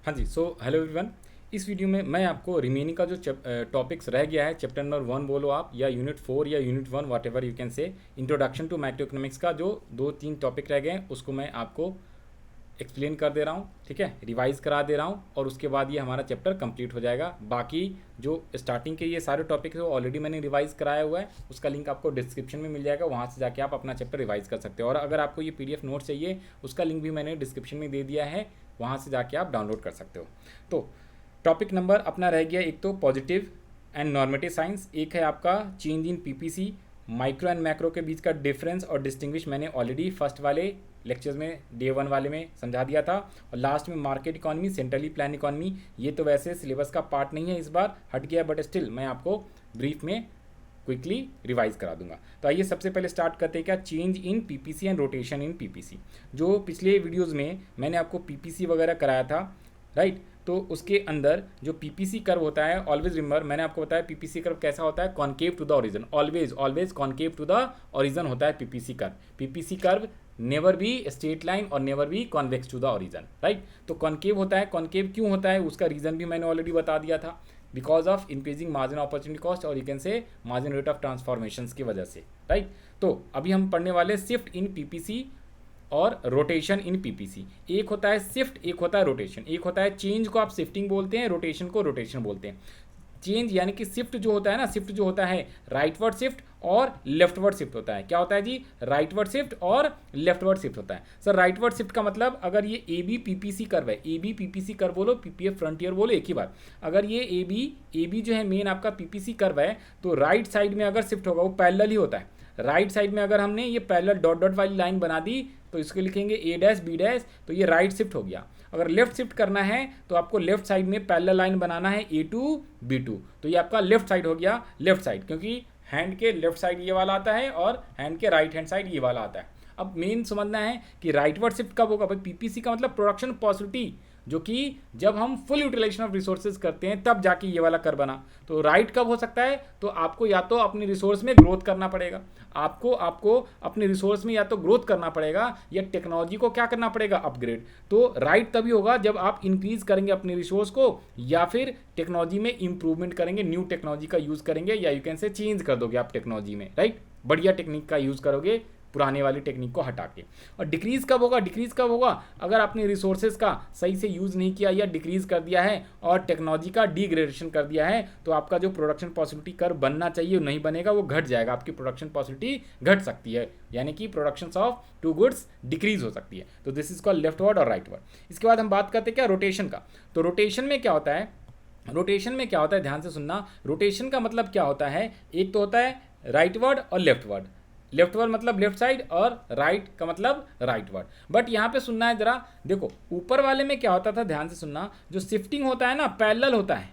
हाँ जी, so hello everyone. इस video में मैं आपको रिमेनिंग का जो टॉपिक्स रह गया है, चैप्टर नंबर 1 बोलो आप, या यूनिट 4 या unit 1, whatever you can say, introduction to micro economics का जो 2-3 टॉपिक रह गए हैं उसको मैं आपको एक्सप्लेन कर दे रहा हूँ, ठीक है, रिवाइज करा दे रहा हूँ, और उसके बाद ये हमारा चैप्टर कंप्लीट हो जाएगा। बाकी जो स्टार्टिंग के ये सारे टॉपिक है वो ऑलरेडी मैंने रिवाइज कराया हुआ है, उसका लिंक आपको डिस्क्रिप्शन में मिल जाएगा, वहाँ से जाके आप अपना चैप्टर रिवाइज कर सकते हो। और अगर आपको ये पीडीएफ नोट चाहिए उसका लिंक भी मैंने डिस्क्रिप्शन में दे दिया है, वहाँ से जाके आप डाउनलोड कर सकते हो। तो टॉपिक नंबर अपना रह गया, एक तो पॉजिटिव एंड नॉर्मेटिव साइंस, एक है आपका change in PPC, micro and macro के बीच का डिफरेंस और डिस्टिंग्विश मैंने ऑलरेडी फर्स्ट वाले लेक्चर्स में डे 1 वाले में समझा दिया था। और लास्ट में market economy, centrally plan economy, ये तो वैसे सिलेबस का पार्ट नहीं है, इस बार हट गया, बट स्टिल मैं आपको ब्रीफ में क्विकली रिवाइज करा दूंगा। तो आइए सबसे पहले स्टार्ट करते हैं क्या, change in PPC and rotation in PPC. जो पिछले वीडियोज़ में मैंने आपको पीपीसी वगैरह कराया था, राइट, तो उसके अंदर जो पीपीसी कर्व होता है, ऑलवेज रिमेंबर मैंने आपको बताया पीपीसी कर्व कैसा होता है, concave to the origin, always always concave to the origin होता है PPC curve. PPC curve never be straight line और never be convex to the origin, right. तो कॉन्केव होता है, कॉन्केव क्यों होता है उसका रीज़न भी मैंने ऑलरेडी बता दिया था, because of increasing margin opportunity cost और you can say margin rate of transformation की वजह से, राइट। तो अभी हम पढ़ने वाले शिफ्ट इन पीपीसी और रोटेशन इन पीपीसी। एक होता है शिफ्ट, एक होता है रोटेशन। एक होता है चेंज को आप शिफ्टिंग बोलते हैं, रोटेशन को रोटेशन बोलते हैं। चेंज यानी कि शिफ्ट जो होता है ना, शिफ्ट जो होता है राइटवर्ड शिफ्ट और लेफ्टवर्ड शिफ्ट होता है। क्या होता है जी, राइटवर्ड शिफ्ट और लेफ्टवर्ड शिफ्ट होता है। सर राइटवर्ड शिफ्ट का मतलब, अगर ये ए बी पीपीसी कर्व है, ए बी पीपीसी कर्व बोलो, पीपीएफ फ्रंटियर बोलो, एक ही बात। अगर ये ए बी जो है मेन आपका पीपीसी कर्व है, तो राइट साइड में अगर शिफ्ट होगा वो पैरेलल ही होता है। राइट साइड में अगर हमने ये पैरेलल डॉट डॉट वाली लाइन बना दी तो इसको लिखेंगे ए डैश बी डैश, तो ये राइट शिफ्ट हो गया। अगर लेफ्ट शिफ्ट करना है तो आपको लेफ्ट साइड में पैरेलल लाइन बनाना है ए टू बी टू, तो ये आपका लेफ्ट साइड हो गया, लेफ्ट साइड, क्योंकि हैंड के लेफ्ट साइड ये वाला आता है और हैंड के राइट हैंड साइड ये वाला आता है। अब मेन समझना है कि राइटवर्ड शिफ्ट कब होगा भाई, पीपीसी का मतलब प्रोडक्शन पॉसिबिलिटी, जो कि जब हम फुल यूटिलाइजेशन ऑफ रिसोर्सेज करते हैं तब जाके ये वाला कर बना। तो राइट कब हो सकता है, तो आपको या तो अपनी रिसोर्स में ग्रोथ करना पड़ेगा, आपको अपने रिसोर्स में या तो ग्रोथ करना पड़ेगा या टेक्नोलॉजी को क्या करना पड़ेगा, अपग्रेड। तो राइट तभी होगा जब आप इंक्रीज करेंगे अपने रिसोर्स को या फिर टेक्नोलॉजी में इंप्रूवमेंट करेंगे, न्यू टेक्नोलॉजी का यूज़ करेंगे, या यू कैन से चेंज कर दोगे आप टेक्नोलॉजी में, राइट, बढ़िया टेक्निक का यूज़ करोगे पुराने वाली टेक्निक को हटा के। और डिक्रीज़ कब होगा, डिक्रीज़ कब होगा, अगर आपने रिसोर्सेज का सही से यूज़ नहीं किया या डिक्रीज़ कर दिया है और टेक्नोलॉजी का डिग्रेडेशन कर दिया है, तो आपका जो प्रोडक्शन पॉसिबिलिटी कर्व बनना चाहिए वो नहीं बनेगा, वो घट जाएगा, आपकी प्रोडक्शन पॉसिबिलिटी घट सकती है, यानी कि production of two goods decrease हो सकती है। तो this is called leftward और राइट वर्ड। इसके बाद हम बात करते हैं क्या, रोटेशन का। तो रोटेशन में क्या होता है, रोटेशन में क्या होता है, ध्यान से सुनना, रोटेशन का मतलब क्या होता है, एक तो होता है राइट वर्ड और लेफ्ट वर्ड। लेफ्ट वर्ड मतलब लेफ्ट साइड और राइट का मतलब राइट वर्ड। बट यहाँ पे सुनना है जरा, देखो ऊपर वाले में क्या होता था, ध्यान से सुनना, जो शिफ्टिंग होता है ना पैरेलल होता है,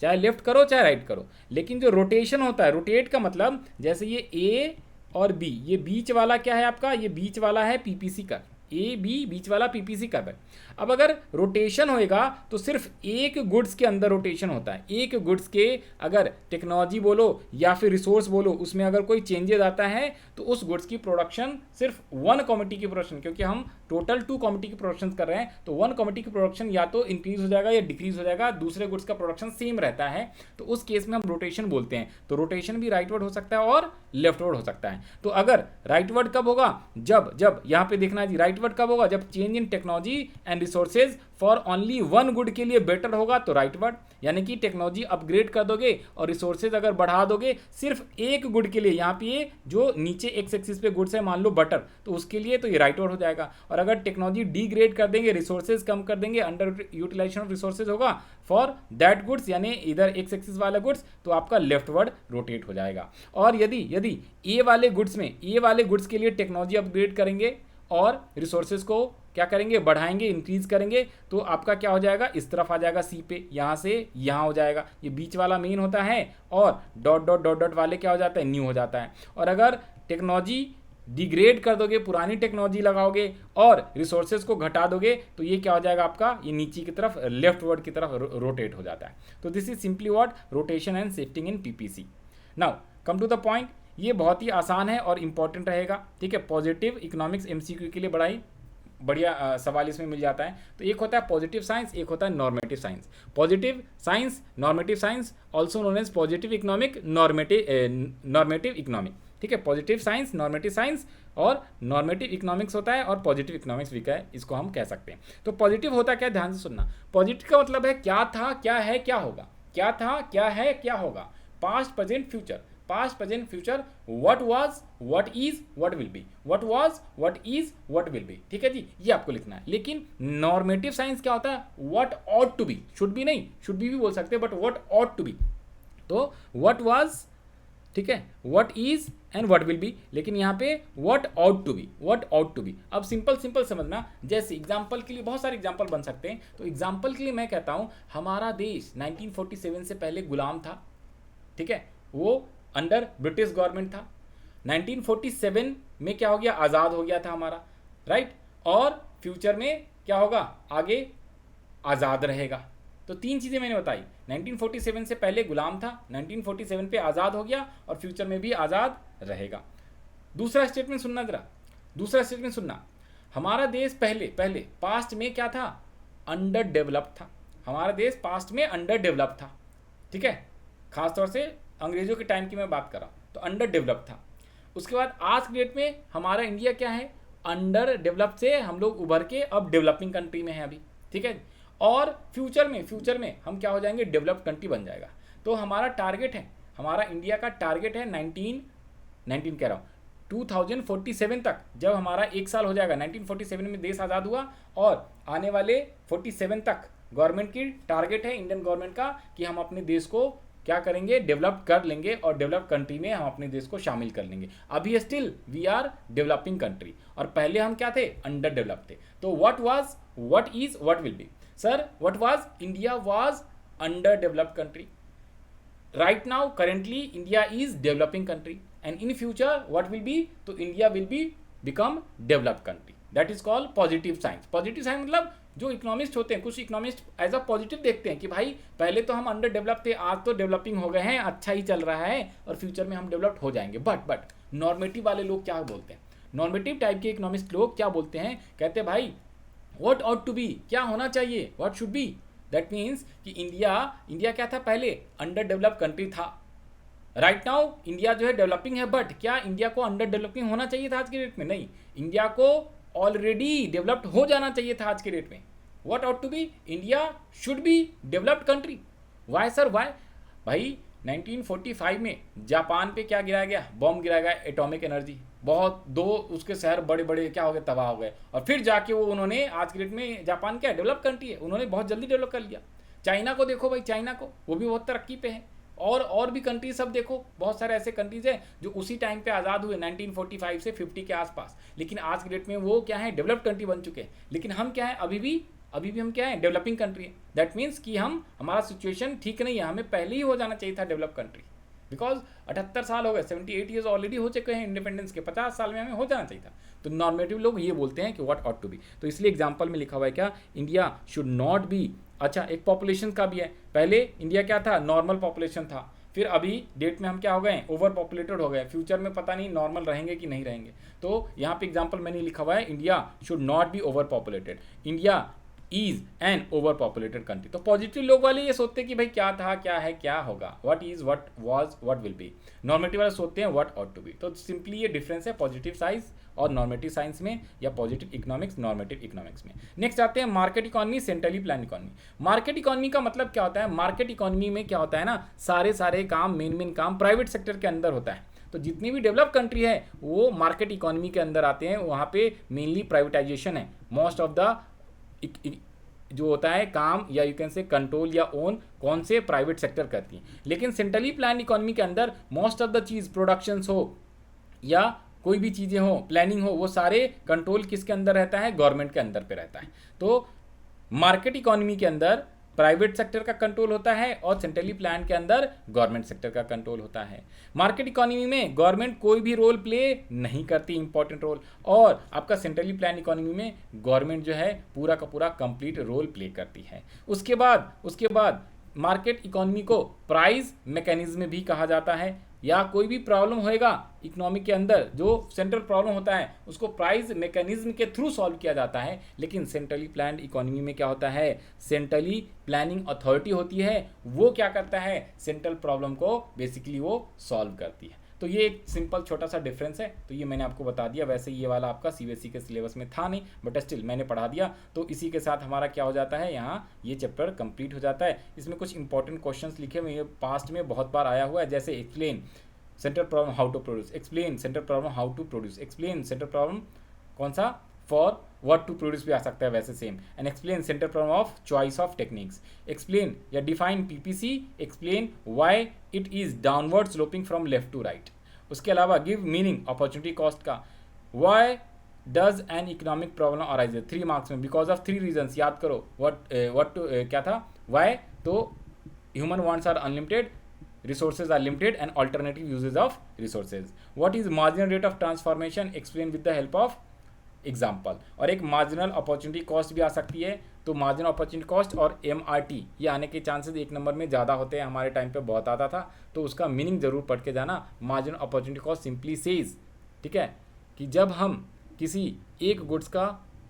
चाहे लेफ्ट करो चाहे राइट करो। लेकिन जो रोटेशन होता है, रोटेट का मतलब जैसे ये ए और बी, ये बीच वाला क्या है आपका, ये बीच वाला है पीपीसी का, ए बी बीच वाला पीपीसी कर्व है। अब अगर रोटेशन होएगा तो सिर्फ एक गुड्स के अंदर रोटेशन होता है, एक गुड्स के अगर टेक्नोलॉजी बोलो या फिर रिसोर्स बोलो उसमें अगर कोई चेंजेस आता है तो उस गुड्स की प्रोडक्शन सिर्फ वन कमोडिटी की प्रोडक्शन, क्योंकि हम टोटल 2 कमोडिटी की प्रोडक्शन कर रहे हैं, तो 1 कमोडिटी की प्रोडक्शन या तो इंक्रीज हो जाएगा या डिक्रीज हो जाएगा, दूसरे गुड्स का प्रोडक्शन सेम रहता है, तो उस केस में हम रोटेशन बोलते हैं। तो रोटेशन भी राइटवर्ड हो सकता है और लेफ्टवर्ड हो सकता है। तो अगर राइटवर्ड कब होगा, जब जब यहाँ पे देखना है जी, राइटवर्ड कब होगा, जब change in technology and resources for only one good के लिए बेटर होगा, तो राइटवर्ड, यानी कि टेक्नोलॉजी अपग्रेड कर दोगे और रिसोर्सेज अगर बढ़ा दोगे सिर्फ एक गुड के लिए, यहाँ पे जो नीचे एक्स एक्सिस पे गुड्स है मान लो बटर, तो उसके लिए तो ये राइटवर्ड हो जाएगा। और अगर टेक्नोलॉजी डिग्रेड कर देंगे, रिसोर्सेज कम कर देंगे, अंडर यूटिलाइजेशन ऑफ रिसोर्सेज होगा फॉर दैट गुड्स, यानी इधर एक्स एक्सिस वाला गुड्स, तो आपका लेफ्टवर्ड रोटेट हो जाएगा। और यदि यदि ए वाले गुड्स में, ए वाले गुड्स के लिए टेक्नोलॉजी अपग्रेड करेंगे और रिसोर्सेज को क्या करेंगे, बढ़ाएंगे, इंक्रीज करेंगे, तो आपका क्या हो जाएगा, इस तरफ आ जाएगा सी पे, यहाँ से यहाँ हो जाएगा, ये बीच वाला मेन होता है और डॉट डॉट डॉट डॉट वाले क्या हो जाता है, न्यू हो जाता है। और अगर टेक्नोलॉजी डिग्रेड कर दोगे, पुरानी टेक्नोलॉजी लगाओगे और रिसोर्सेज को घटा दोगे, तो ये क्या हो जाएगा आपका, ये नीचे की तरफ लेफ्ट वर्ड की तरफ रोटेट हो जाता है। तो this is simply what, rotation and shifting in PPC. Now come to the point, ये बहुत ही आसान है और इंपॉर्टेंट रहेगा, ठीक है। पॉजिटिव इकोनॉमिक्स एमसीक्यू के लिए बड़ा ही बढ़िया सवाल इसमें मिल जाता है। तो एक होता है पॉजिटिव साइंस, एक होता है normative science. Positive science, normative science, also known as positive economic, normative economic. ठीक है, पॉजिटिव साइंस, नॉर्मेटिव साइंस और नॉर्मेटिव इकोनॉमिक्स होता है और पॉजिटिव इकोनॉमिक्स भी है, इसको हम कह सकते हैं। तो पॉजिटिव होता क्या, ध्यान से सुनना। पॉजिटिव का मतलब है क्या था, क्या है, क्या होगा। क्या था, क्या है, क्या होगा। Past, present, future. Past, present, future. What was, what is, what will B. What was, what is, what will B. ठीक है जी, ये आपको लिखना है। लेकिन नॉर्मेटिव साइंस क्या होता है, what ought to be. Should be नहीं, शुड बी भी बोल सकते हैं, but what ought to be. तो व्हाट वाज, ठीक है, what is and what will be. लेकिन यहाँ पे what ought to be, what ought to be. अब सिंपल सिंपल समझना, जैसे एग्जाम्पल के लिए बहुत सारे एग्जाम्पल बन सकते हैं। तो एग्जाम्पल के लिए मैं कहता हूँ हमारा देश 1947 से पहले गुलाम था। ठीक है, वो अंडर ब्रिटिश गवर्नमेंट था। 1947 में क्या हो गया, आज़ाद हो गया था हमारा, राइट। और फ्यूचर में क्या होगा, आगे आज़ाद रहेगा। तो तीन चीज़ें मैंने बताई, 1947 से पहले गुलाम था, 1947 पे आज़ाद हो गया और फ्यूचर में भी आज़ाद रहेगा। दूसरा स्टेटमेंट सुनना जरा, दूसरा स्टेटमेंट सुनना। हमारा देश पहले पहले पास्ट में क्या था, अंडर डेवलप्ड था। हमारा देश पास्ट में अंडर डेवलप्ड था। ठीक है, खासतौर से अंग्रेजों के टाइम की मैं बात कर रहा हूँ, तो अंडर डेवलप्ड था। उसके बाद आज के डेट में हमारा इंडिया क्या है, अंडर डेवलप्ड से हम लोग उभर के अब डेवलपिंग कंट्री में है अभी। ठीक है, और फ्यूचर में हम क्या हो जाएंगे, डेवलप्ड कंट्री बन जाएगा। तो हमारा टारगेट है, हमारा इंडिया का टारगेट है 19 कह रहा हूँ 2047 तक, जब हमारा एक साल हो जाएगा, 1947 में देश आज़ाद हुआ और आने वाले 47 तक गवर्नमेंट की टारगेट है, इंडियन गवर्नमेंट का, कि हम अपने देश को क्या करेंगे, डेवलप कर लेंगे और डेवलप कंट्री में हम अपने देश को शामिल कर लेंगे। अभी still we are developing country और पहले हम क्या थे, अंडर डेवलप थे। तो what was, what is, what will be. Sir what was, India was under developed country. Right now currently India is developing country and in future what will be, तो India will be become developed country. That is called positive science. Positive science मतलब जो economist होते हैं, कुछ economist as a positive देखते हैं कि भाई पहले तो हम अंडर डेवलप थे, आज तो डेवलपिंग हो गए हैं, अच्छा ही चल रहा है और फ्यूचर में हम डेवलप्ड हो जाएंगे। बट नॉर्मेटिव वाले लोग क्या बोलते हैं, नॉर्मेटिव टाइप के इकोनॉमिस्ट लोग क्या बोलते हैं, कहते हैं भाई व्हाट ऑट टू बी, क्या होना चाहिए, what should be. That means कि इंडिया क्या था, पहले अंडर डेवलप कंट्री था। राइट नाउ इंडिया जो है डेवलपिंग है, बट क्या इंडिया को अंडर डेवलपिंग होना चाहिए था आज के डेट में, नहीं, इंडिया को ऑलरेडी डेवलप्ड हो जाना चाहिए था आज के डेट में। What ought to be, India should be developed country. Why sir, why भाई, 1945 में जापान पे क्या गिराया गया, बॉम्ब गिराया गया, एटॉमिक एनर्जी, बहुत दो उसके शहर बड़े बड़े क्या हो गए, तबाह हो गए। और फिर जाके वो उन्होंने आज के डेट में, जापान क्या डेवलप कंट्री है, उन्होंने बहुत जल्दी डेवलप कर लिया। चाइना को देखो भाई, चाइना को, वो भी बहुत तरक्की पे है। और भी कंट्रीज सब देखो, बहुत सारे ऐसे कंट्रीज हैं जो उसी टाइम पे आज़ाद हुए 1945 से 50 के आसपास, लेकिन आज के डेट में वो क्या है, डेवलप्ड कंट्री बन चुके हैं। लेकिन हम क्या है, अभी भी हम क्या है, डेवलपिंग कंट्री है। दैट मीन्स कि हमारा सिचुएशन ठीक नहीं है, हमें पहले ही हो जाना चाहिए था डेवलप कंट्री। बिकॉज 78 साल हो गए, 78 ईयर्स ऑलरेडी हो चुके हैं इंडिपेंडेंस के, 50 साल में हमें हो जाना चाहिए था। तो नॉर्मेटिव लोग ये बोलते हैं कि व्हाट ऑट टू बी। तो इसलिए एग्जाम्पल में लिखा हुआ है क्या, इंडिया शुड नॉट बी। अच्छा, एक पॉपुलेशन का भी है, पहले इंडिया क्या था, नॉर्मल पॉपुलेशन था, फिर अभी डेट में हम क्या हो गए, ओवर पॉपुलेटेड हो गए, फ्यूचर में पता नहीं नॉर्मल रहेंगे कि नहीं रहेंगे। तो यहाँ पे एग्जाम्पल मैंने लिखा हुआ है, India should not be over populated, India is an over populated country. तो पॉजिटिव लोग वाले ये सोचते हैं कि भाई क्या था, क्या है, क्या होगा, what is, what was, what will B. Normative वाले सोचते हैं व्हाट ऑट टू बी। तो सिंपली ये डिफरेंस है पॉजिटिव साइंस और नॉर्मेटिव साइंस में, या पॉजिटिव इकोनॉमिक्स, नॉर्मेटिव इकोनॉमिक्स में। नेक्स्ट आते हैं market economy, centrally plan economy. Market economy का मतलब क्या होता है, मार्केट इकोनॉमी में क्या होता है ना, सारे काम, मेन काम प्राइवेट सेक्टर के अंदर होता है। तो जितनी भी डेवलप कंट्री है वो मार्केट इकोनॉमी के अंदर आते हैं, वहाँ पे मेनली प्राइवेटाइजेशन है। मोस्ट ऑफ द जो होता है काम, या यू कैन से कंट्रोल या ओन, कौन से, प्राइवेट सेक्टर करती है। लेकिन सेंट्रली प्लान इकोनॉमी के अंदर most of the cheese, productions हो या कोई भी चीज़ें हो, प्लानिंग हो, वो सारे कंट्रोल किसके अंदर रहता है, गवर्नमेंट के अंदर पे रहता है। तो मार्केट इकोनॉमी के अंदर प्राइवेट सेक्टर का कंट्रोल होता है और सेंट्रली प्लान के अंदर गवर्नमेंट सेक्टर का कंट्रोल होता है। मार्केट इकोनॉमी में गवर्नमेंट कोई भी रोल प्ले नहीं करती, इंपॉर्टेंट रोल, और आपका सेंट्रली प्लान इकोनॉमी में गवर्नमेंट जो है पूरा का पूरा कंप्लीट रोल प्ले करती है। उसके बाद मार्केट इकोनॉमी को प्राइस मैकेनिज्म भी कहा जाता है। या कोई भी प्रॉब्लम होएगा इकोनॉमिक के अंदर, जो सेंट्रल प्रॉब्लम होता है उसको प्राइस मैकेनिज्म के थ्रू सॉल्व किया जाता है। लेकिन सेंट्रली प्लान्ड इकोनॉमी में क्या होता है, सेंट्रली प्लानिंग अथॉरिटी होती है, वो क्या करता है, सेंट्रल प्रॉब्लम को बेसिकली वो सॉल्व करती है। तो ये एक सिंपल छोटा सा डिफरेंस है, तो ये मैंने आपको बता दिया। वैसे ये वाला आपका सीबीएसई के सिलेबस में था नहीं, बट स्टिल मैंने पढ़ा दिया। तो इसी के साथ हमारा क्या हो जाता है, यहाँ ये चैप्टर कंप्लीट हो जाता है। इसमें कुछ इंपॉर्टेंट क्वेश्चंस लिखे हुए, ये पास्ट में बहुत बार आया हुआ है, जैसे explain central problem how to produce, explain central problem how to produce, explain central problem कौन सा, फॉर व्हाट टू प्रोड्यूस भी आ सकता है वैसे same, and explain central problem of choice of techniques, explain या define PPC, explain why it is downward sloping from left to right. उसके अलावा give meaning opportunity cost का, why does an economic problem arise, 3 marks में, because of 3 reasons, याद करो। What two क्या था, why, तो human wants are unlimited, resources are limited, and alternative uses of resources. What is marginal rate of transformation, explain with the help of example. और एक marginal opportunity cost भी आ सकती है, तो मार्जिनल अपॉर्चुनिटी कॉस्ट और MRT ये आने के चांसेस 1 नंबर में ज़्यादा होते हैं, हमारे टाइम पे बहुत आता था, तो उसका मीनिंग जरूर पढ़ के जाना। Marginal opportunity cost simply says, ठीक है, कि जब हम किसी एक गुड्स का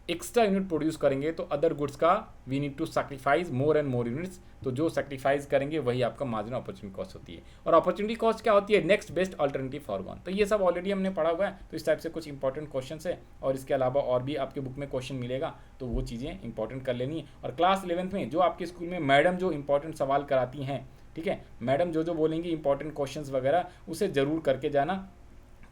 एक्स्ट्रा यूनिट प्रोड्यूस करेंगे तो अदर गुड्स का we need to sacrifice more and more units, तो जो सैक्रिफाइस करेंगे वही आपका मार्जिनल अपॉर्चुनिटी कॉस्ट होती है। और अपॉर्चुनिटी कॉस्ट क्या होती है, next best alternative for one. तो ये सब ऑलरेडी हमने पढ़ा हुआ है, तो इस टाइप से कुछ इंपॉर्टेंट क्वेश्चन है, और इसके अलावा और भी आपके बुक में क्वेश्चन मिलेगा, तो वो चीज़ें इंपॉर्टेंट कर लेनी है। और क्लास 11th में जो आपके स्कूल में मैडम जो इंपॉर्टेंट सवाल कराती हैं, ठीक है, मैडम जो बोलेंगी इंपॉर्टेंट क्वेश्चन वगैरह, उसे ज़रूर करके जाना,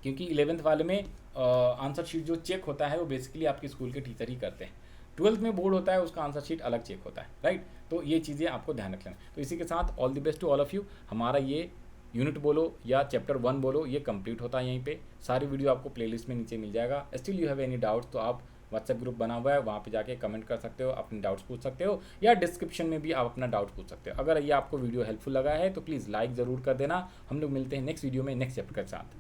क्योंकि 11th वाले में आंसर शीट जो चेक होता है वो बेसिकली आपके स्कूल के टीचर ही करते हैं। 12th में बोर्ड होता है, उसका आंसर शीट अलग चेक होता है, राइट। तो ये चीज़ें आपको ध्यान रख लेना। तो इसी के साथ all the best to all of you. हमारा ये यूनिट बोलो या चैप्टर 1 बोलो, ये कंप्लीट होता है यहीं पे। सारी वीडियो आपको प्लेलिस्ट में नीचे मिल जाएगा। Still you have any doubts तो आप व्हाट्सएप ग्रुप बना हुआ है, वहाँ पे जाके कमेंट कर सकते हो, अपने डाउट्स पूछ सकते हो, या डिस्क्रिप्शन में भी आप अपना डाउट पूछ सकते हो। अगर ये आपको वीडियो हेल्पफुल लगा है तो प्लीज़ लाइक ज़रूर कर देना। हम लोग मिलते हैं नेक्स्ट वीडियो में नेक्स्ट चैप्टर के साथ।